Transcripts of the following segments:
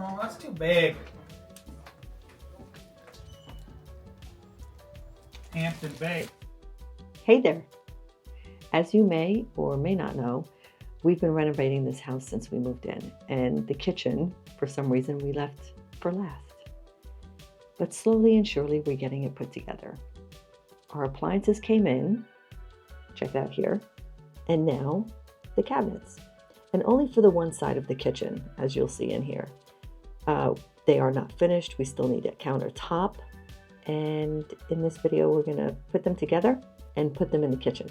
Oh, that's too big. Hampton Bay. Hey there. As you may or may not know, we've been renovating this house since we moved in, and the kitchen, for some reason, we left for last. But slowly and surely, we're getting it put together. Our appliances came in, check that here, and now the cabinets. And only for the one side of the kitchen, as you'll see in here. They are not finished. We still need a countertop. And in this video, we're gonna put them together and put them in the kitchen.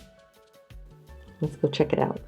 Let's go check it out.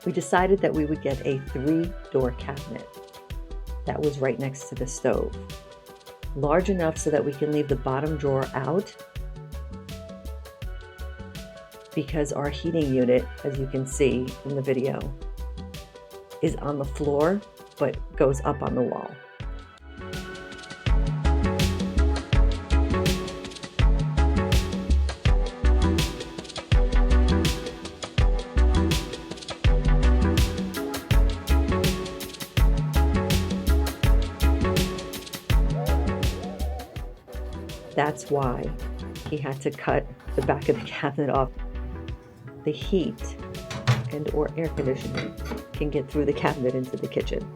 We decided that we would get a 3-door cabinet that was right next to the stove. Large enough so that we can leave the bottom drawer out, because our heating unit, as you can see in the video, is on the floor but goes up on the wall. That's why he had to cut the back of the cabinet off. The heat and or air conditioning can get through the cabinet into the kitchen.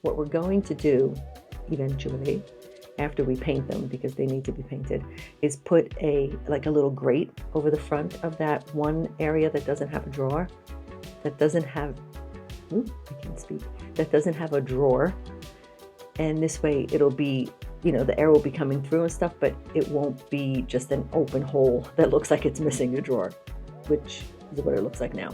what we're going to do eventually, after we paint them, because they need to be painted, is put a little grate over the front of that one area that doesn't have a drawer, that doesn't have a drawer. And this way it'll be, the air will be coming through and stuff, but it won't be just an open hole that looks like it's missing a drawer, which is what it looks like now.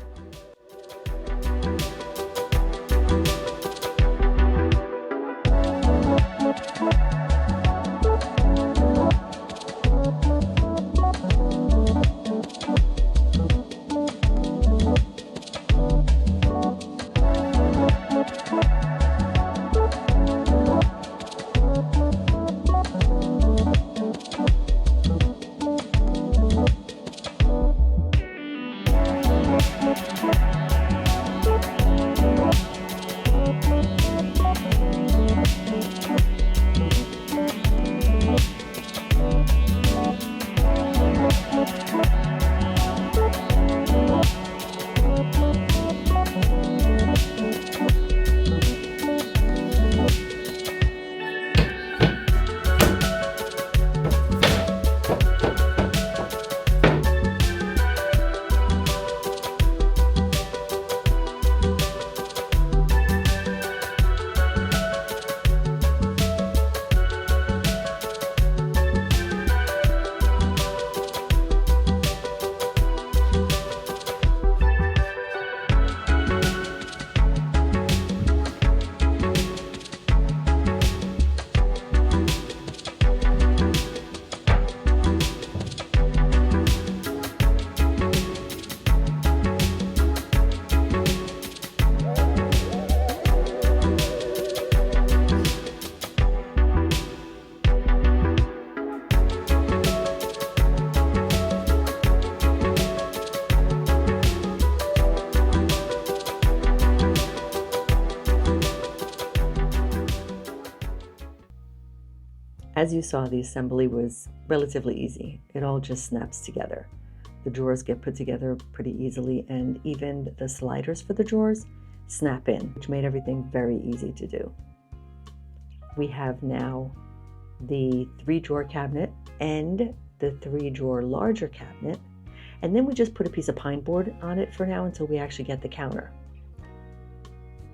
As you saw, the assembly was relatively easy. It all just snaps together. The drawers get put together pretty easily, and even the sliders for the drawers snap in, which made everything very easy to do. We have now the 3-drawer cabinet and the 3-drawer larger cabinet, and then we just put a piece of pine board on it for now until we actually get the counter.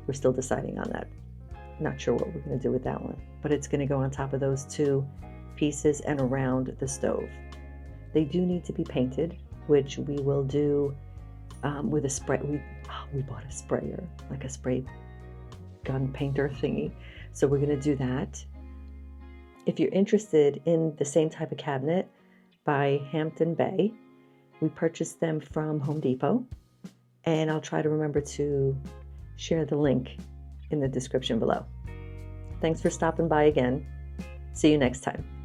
We're still deciding on that. Not sure what we're going to do with that one, but it's going to go on top of those 2 pieces and around the stove. They do need to be painted, which we will do with a spray. We bought a sprayer, like a spray gun painter thingy. So we're going to do that. If you're interested in the same type of cabinet by Hampton Bay, we purchased them from Home Depot, and I'll try to remember to share the link in the description below. Thanks for stopping by again. See you next time.